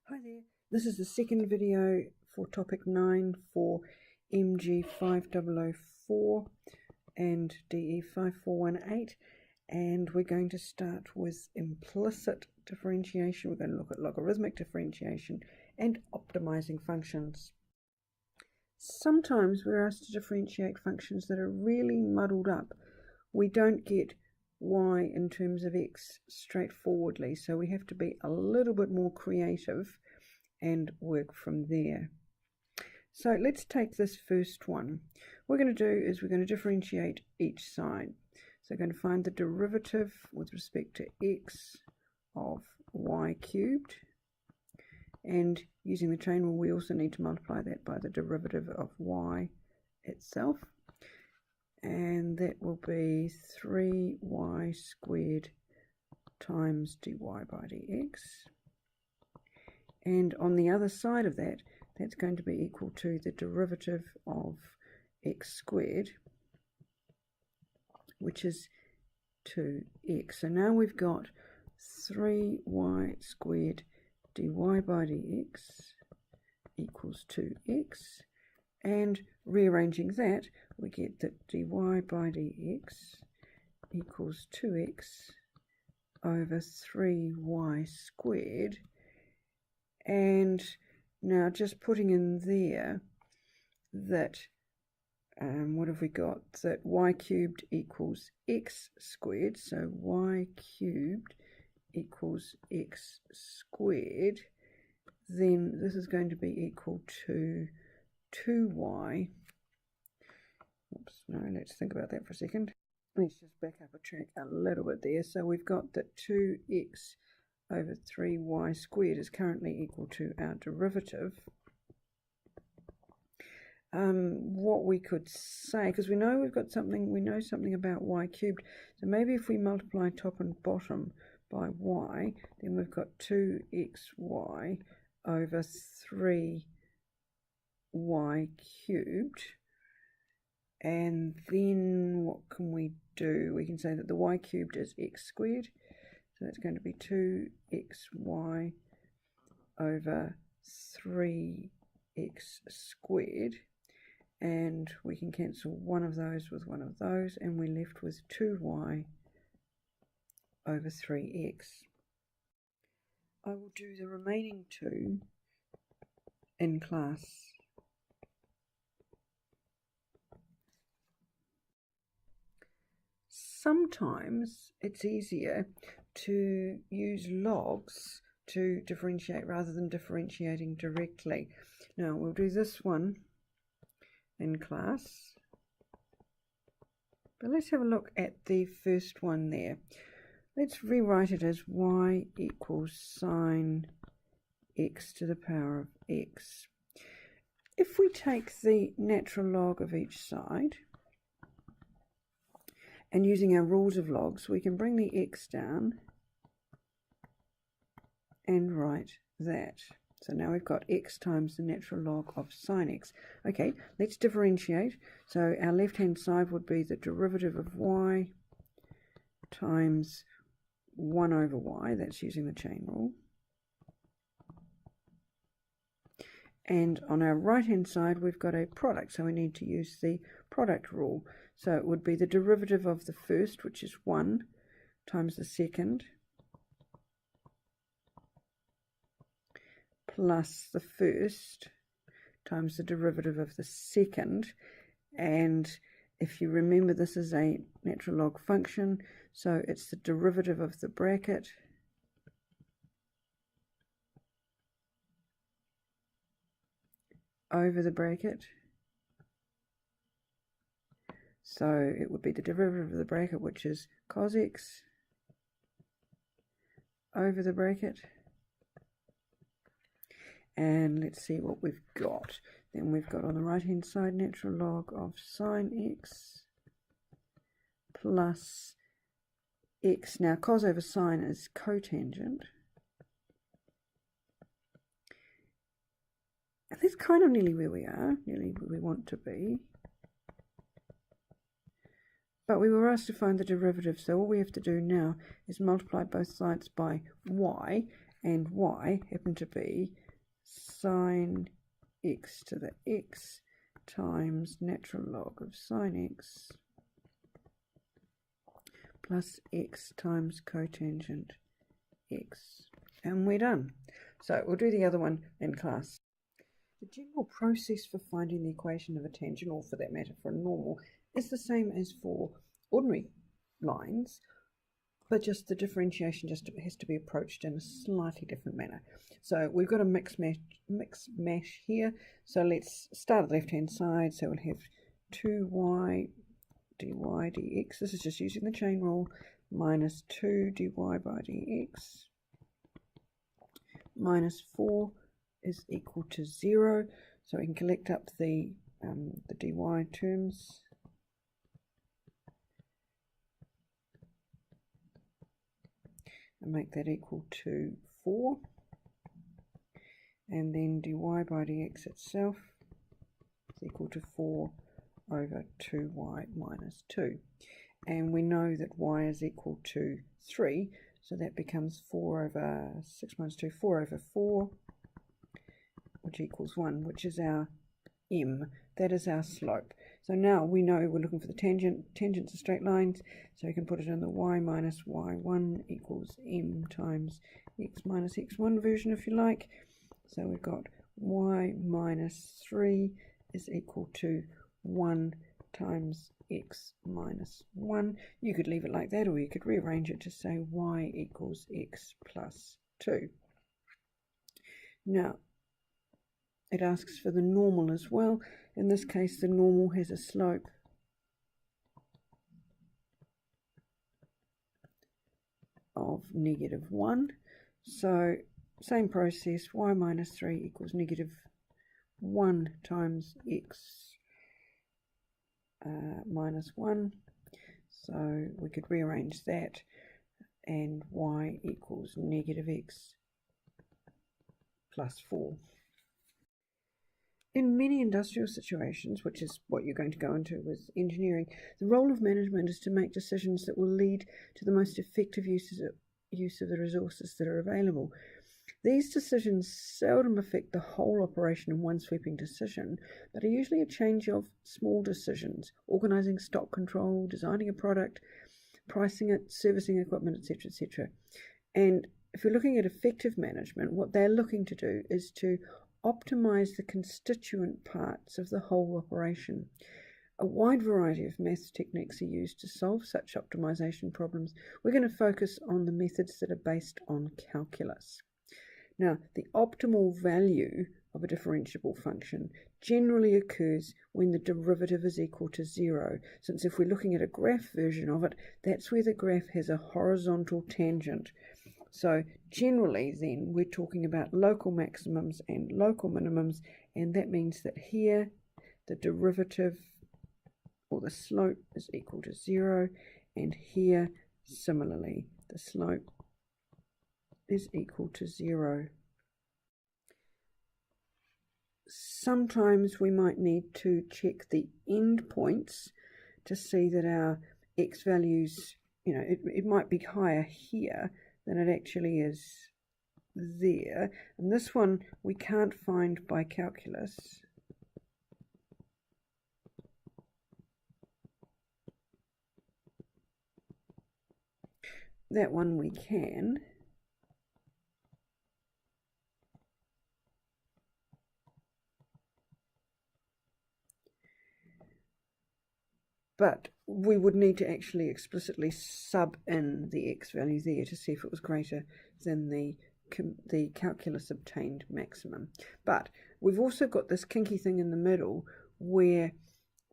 Hi there, this is the second video for topic 9 for MG5004 and DE5418, and we're going to start with implicit differentiation. We're going to look at logarithmic differentiation and optimizing functions. Sometimes we're asked to differentiate functions that are really muddled up. We don't get y in terms of x straightforwardly, so we have to be a little bit more creative and work from there. So let's take this first one. What we're going to do is we're going to differentiate each side. So we're going to find the derivative with respect to x of y cubed, and using the chain rule we also need to multiply that by the derivative of y itself, and that will be 3y squared times dy by dx. And on the other side of that, that's going to be equal to the derivative of x squared, which is 2x. So now we've got 3y squared dy by dx equals 2x. And rearranging that, we get that dy by dx equals 2x over 3y squared. And now just putting in there that, what have we got? That y cubed equals x squared, so y cubed equals x squared, then this is going to be equal to 2y. Oops, no, let's think about that for a second. Let's just back up a track a little bit there. So we've got that 2x over 3y squared is currently equal to our derivative. What we could say, because we know we've got something, we know something about y cubed, so maybe if we multiply top and bottom by y, then we've got 2xy over 3y cubed. And then what can we do? We can say that the y cubed is x squared. So that's going to be 2xy over 3x squared. And we can cancel one of those with one of those, and we're left with 2y over 3x. I will do the remaining two in class. Sometimes it's easier to use logs to differentiate rather than differentiating directly. Now we'll do this one in class, but let's have a look at the first one there. Let's rewrite it as y equals sine x to the power of x. If we take the natural log of each side, and using our rules of logs, we can bring the x down and write that. So now we've got x times the natural log of sine x. Okay, let's differentiate. So our left-hand side would be the derivative of y times 1 over y. That's using the chain rule. And on our right-hand side, we've got a product, so we need to use the product rule. So it would be the derivative of the first, which is 1, times the second, plus the first, times the derivative of the second. And if you remember, this is a natural log function, so it's the derivative of the bracket over the bracket. So it would be the derivative of the bracket, which is cos x over the bracket. And let's see what we've got. Then we've got on the right hand side natural log of sine x plus x. Now cos over sine is cotangent. And that's kind of nearly where we are, nearly where we want to be. But we were asked to find the derivative, so all we have to do now is multiply both sides by y, and y happen to be sine x to the x times natural log of sine x plus x times cotangent x. And we're done. So we'll do the other one in class. The general process for finding the equation of a tangent, or for that matter for a normal, is the same as for ordinary lines, but just the differentiation just has to be approached in a slightly different manner. So we've got a mix mash here. So let's start at the left hand side. So we'll have 2y dy dx. This is just using the chain rule, minus 2 dy by dx minus 4 is equal to 0. So we can collect up the dy terms. And make that equal to 4. And then dy by dx itself is equal to 4 over 2y minus 2. And we know that y is equal to 3, so that becomes 4 over 6 minus 2, 4 over 4, which equals 1, which is our m. That is our slope. So now we know we're looking for the tangent. Tangents are straight lines, so you can put it in the y minus y1 equals m times x minus x1 version, if you like. So we've got y minus 3 is equal to 1 times x minus 1. You could leave it like that, or you could rearrange it to say y equals x plus 2. Now, it asks for the normal as well. In this case, the normal has a slope of -1. So, same process, y minus 3 equals -1 times x minus 1. So we could rearrange that, and y equals -x plus 4. In many industrial situations, which is what you're going to go into with engineering, the role of management is to make decisions that will lead to the most effective use of the resources that are available. These decisions seldom affect the whole operation in one sweeping decision, but are usually a change of small decisions: organising stock control, designing a product, pricing it, servicing equipment, etc., etc. And if you're looking at effective management, what they're looking to do is to optimize the constituent parts of the whole operation. A wide variety of maths techniques are used to solve such optimization problems. We're going to focus on the methods that are based on calculus. Now, the optimal value of a differentiable function generally occurs when the derivative is equal to 0, since if we're looking at a graph version of it, that's where the graph has a horizontal tangent. So generally then we're talking about local maximums and local minimums, and that means that here the derivative or the slope is equal to 0, and here similarly the slope is equal to 0. Sometimes we might need to check the endpoints to see that our x values, it might be higher here than it actually is there. And this one we can't find by calculus. That one we can. But we would need to actually explicitly sub in the x value there to see if it was greater than the calculus obtained maximum. But we've also got this kinky thing in the middle where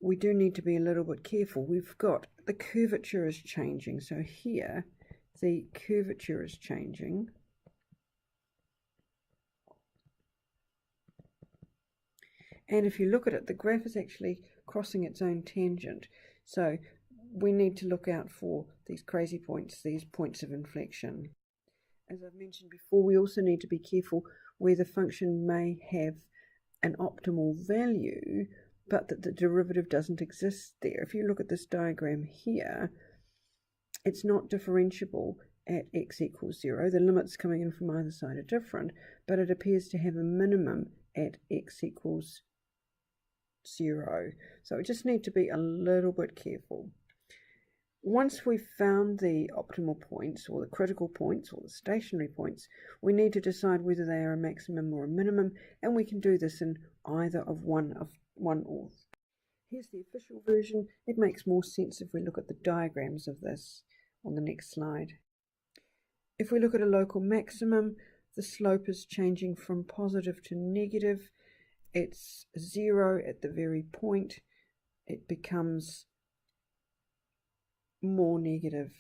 we do need to be a little bit careful. We've got the curvature is changing. So here the curvature is changing. And if you look at it, the graph is actually crossing its own tangent. So we need to look out for these crazy points, these points of inflection. As I've mentioned before, we also need to be careful where the function may have an optimal value, but that the derivative doesn't exist there. If you look at this diagram here, it's not differentiable at x equals 0. The limits coming in from either side are different, but it appears to have a minimum at x equals 0. So we just need to be a little bit careful. Once we've found the optimal points, or the critical points, or the stationary points, we need to decide whether they are a maximum or a minimum, and we can do this in either of one or. Here's the official version. It makes more sense if we look at the diagrams of this on the next slide. If we look at a local maximum, the slope is changing from positive to negative. It's 0 at the very point. It becomes more negative.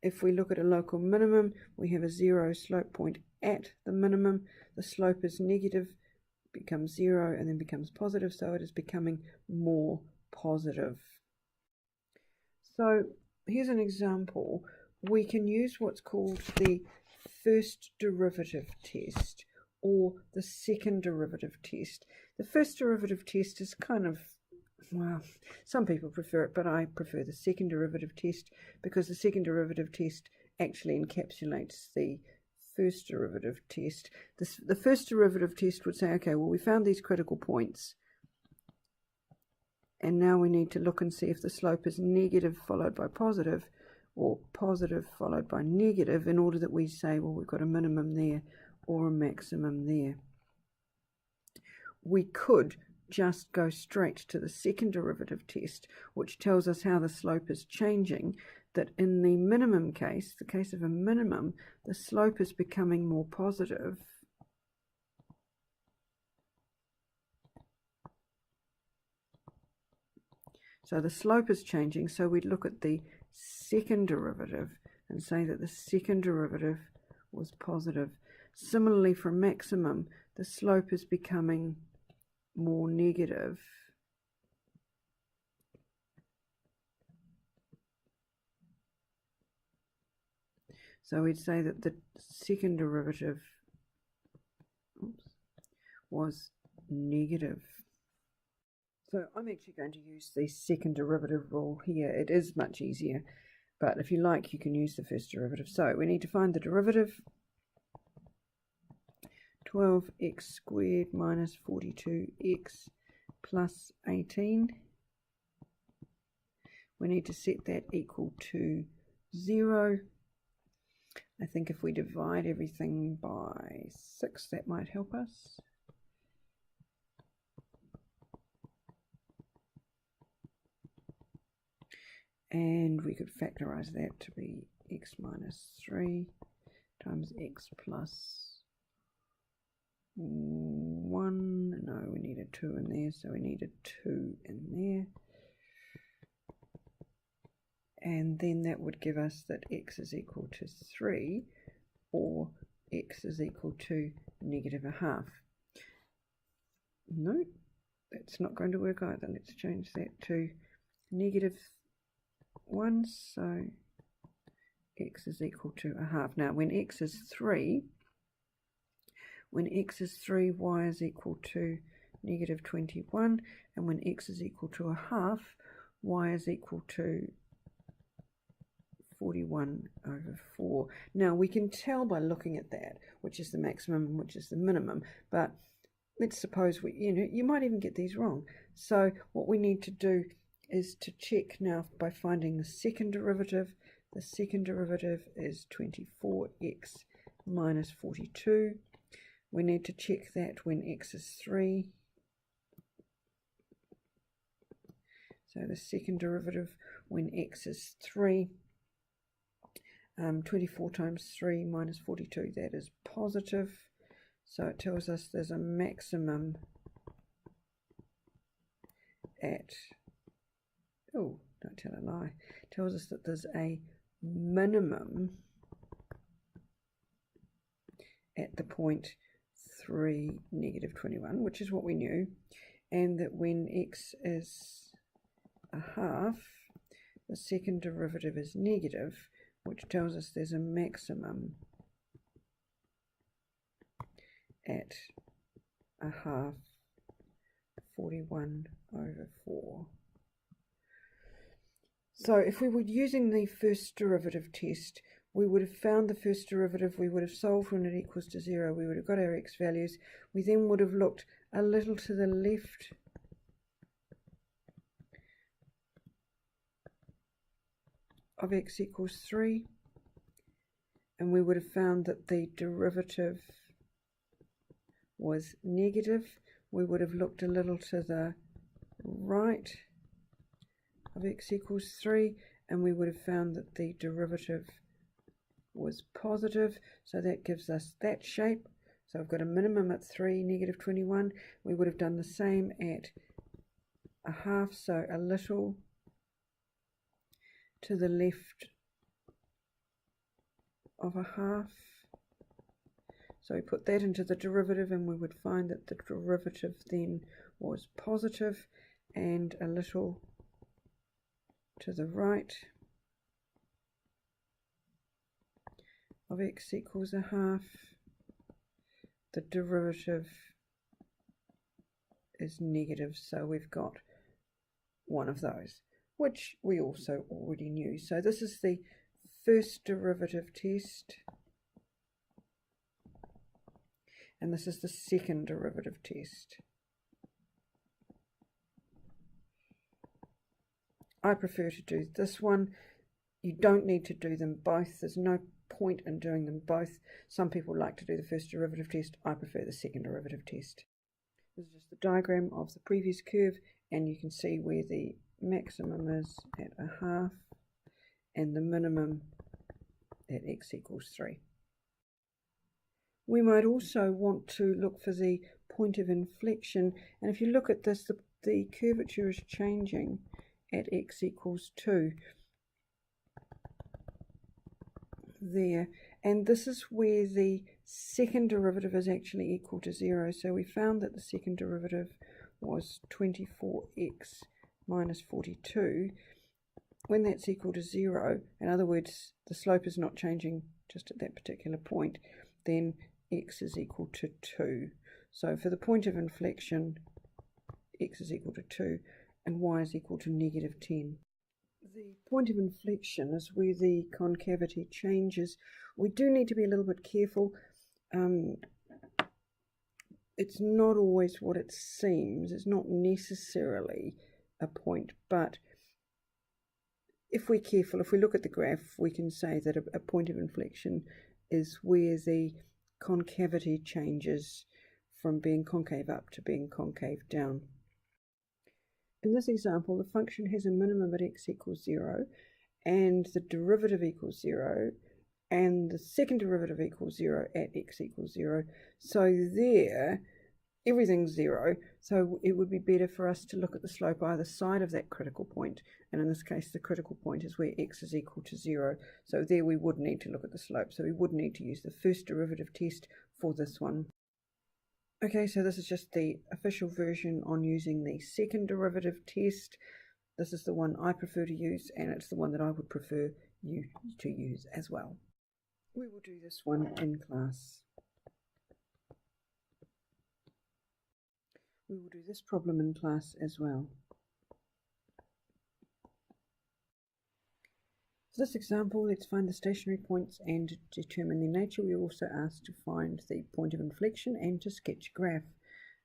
If we look at a local minimum, we have a 0 slope point at the minimum. The slope is negative, becomes 0, and then becomes positive, so it is becoming more positive. So here's an example. We can use what's called the first derivative test or the second derivative test. The first derivative test is kind of, well, some people prefer it, but I prefer the second derivative test because the second derivative test actually encapsulates the first derivative test. The first derivative test would say, okay, well, we found these critical points, and now we need to look and see if the slope is negative followed by positive, or positive followed by negative, in order that we say, well, we've got a minimum there or a maximum there. We could just go straight to the second derivative test, which tells us how the slope is changing, that in the minimum case, the case of a minimum, the slope is becoming more positive. So the slope is changing, so we'd look at the second derivative and say that the second derivative was positive. Similarly, for maximum, the slope is becoming more negative. So we'd say that the second derivative was negative. So I'm actually going to use the second derivative rule here. It is much easier, but if you like, you can use the first derivative. So we need to find the derivative. 12x squared minus 42x plus 18. We need to set that equal to 0. I think if we divide everything by 6, that might help us. And we could factorize that to be x minus 3 times x plus 1. No, we need a 2 in there, so we need a 2 in there. And then that would give us that x is equal to 3, or x is equal to negative 1/2. No, that's not going to work either. Let's change that to negative 1, so x is equal to 1/2. Now, when x is 3, y is equal to negative 21, and when x is equal to 1/2, y is equal to 41 over 4. Now, we can tell by looking at that which is the maximum and which is the minimum, but let's suppose you might even get these wrong. So what we need to do is to check now by finding the second derivative. The second derivative is 24x minus 42. We need to check that when x is 3. So the second derivative when x is 3. 24 times 3 minus 42, that is positive. So it tells us there's a maximum at, oh, don't tell a lie. It tells us that there's a minimum at the point 3, negative 21, which is what we knew, and that when x is 1/2, the second derivative is negative, which tells us there's a maximum at 1/2, 41 over 4. So if we were using the first derivative test, we would have found the first derivative, we would have solved when it equals to 0, we would have got our x values, we then would have looked a little to the left of x equals 3, and we would have found that the derivative was negative. We would have looked a little to the right of x equals 3, and we would have found that the derivative was positive, so that gives us that shape. So I've got a minimum at 3, negative 21. We would have done the same at a half, so a little to the left of a half. So we put that into the derivative, and we would find that the derivative then was positive, and a little to the right of x equals a half, the derivative is negative, so we've got one of those, which we also already knew. So this is the first derivative test, and this is the second derivative test. I prefer to do this one. You don't need to do them both. There's no point in doing them both. Some people like to do the first derivative test. I prefer the second derivative test. This is just the diagram of the previous curve, and you can see where the maximum is at a half and the minimum at x equals 3. We might also want to look for the point of inflection, and if you look at this, the curvature is changing at x equals 2 there, and this is where the second derivative is actually equal to 0. So we found that the second derivative was 24x minus 42. When that's equal to 0, in other words, the slope is not changing just at that particular point, then x is equal to 2. So for the point of inflection, x is equal to 2 and y is equal to negative 10. The point of inflection is where the concavity changes. We do need to be a little bit careful. It's not always what it seems. It's not necessarily a point, but if we're careful, if we look at the graph, we can say that a point of inflection is where the concavity changes from being concave up to being concave down. In this example, the function has a minimum at x equals 0, and the derivative equals 0, and the second derivative equals 0 at x equals 0. So there, everything's 0, so it would be better for us to look at the slope either side of that critical point, and in this case the critical point is where x is equal to 0. So there we would need to look at the slope, so we would need to use the first derivative test for this one. Okay, so this is just the official version on using the second derivative test. This is the one I prefer to use, and it's the one that I would prefer you to use as well. We will do this one in class. We will do this problem in class as well. For this example, let's find the stationary points and determine their nature. We're also asked to find the point of inflection and to sketch a graph.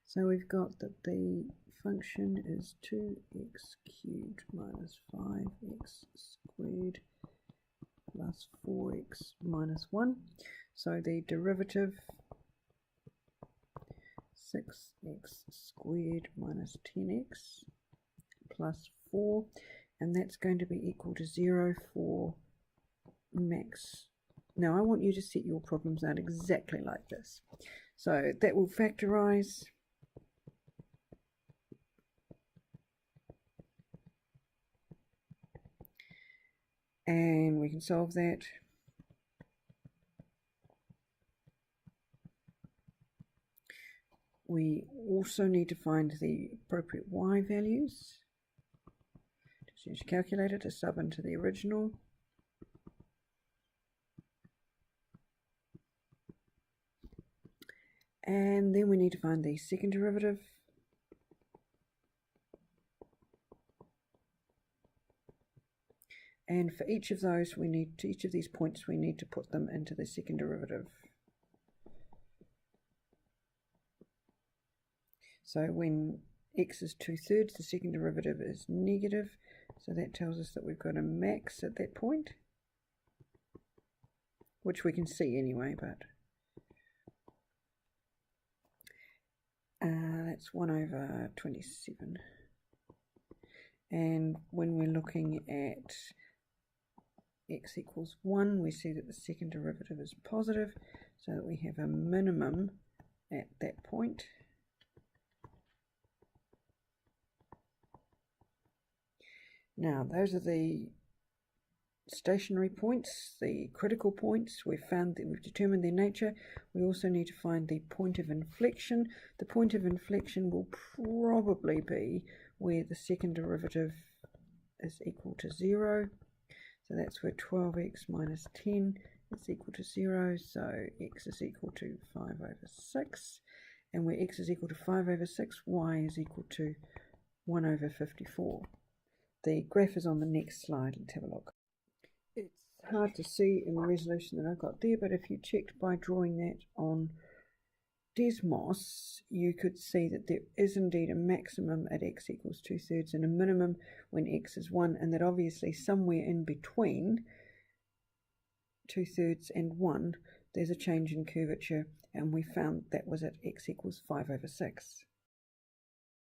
So we've got that the function is 2x cubed minus 5x squared plus 4x minus 1. So the derivative 6x squared minus 10x plus 4, and that's going to be equal to 0 for max. Now I want you to set your problems out exactly like this. So that will factorize, and we can solve that. We also need to find the appropriate y values. Just use your calculator to sub into the original. And then we need to find the second derivative. and for each of those each of these points we need to put them into the second derivative. So when x is 2/3, the second derivative is negative, so that tells us that we've got a max at that point, which we can see anyway, but that's 1/27. And when we're looking at x equals 1, we see that the second derivative is positive, so that we have a minimum at that point. Now, those are the stationary points, the critical points. We've determined their nature. We also need to find the point of inflection. The point of inflection will probably be where the second derivative is equal to 0. So that's where 12x minus 10 is equal to 0. So x is equal to 5/6. And where x is equal to 5/6, y is equal to 1/54. The graph is on the next slide. Let's have a look. It's hard to see in the resolution that I've got there, but if you checked by drawing that on Desmos, you could see that there is indeed a maximum at x equals 2/3 and a minimum when x is 1, and that obviously somewhere in between 2/3 and 1 there's a change in curvature, and we found that was at x equals 5/6.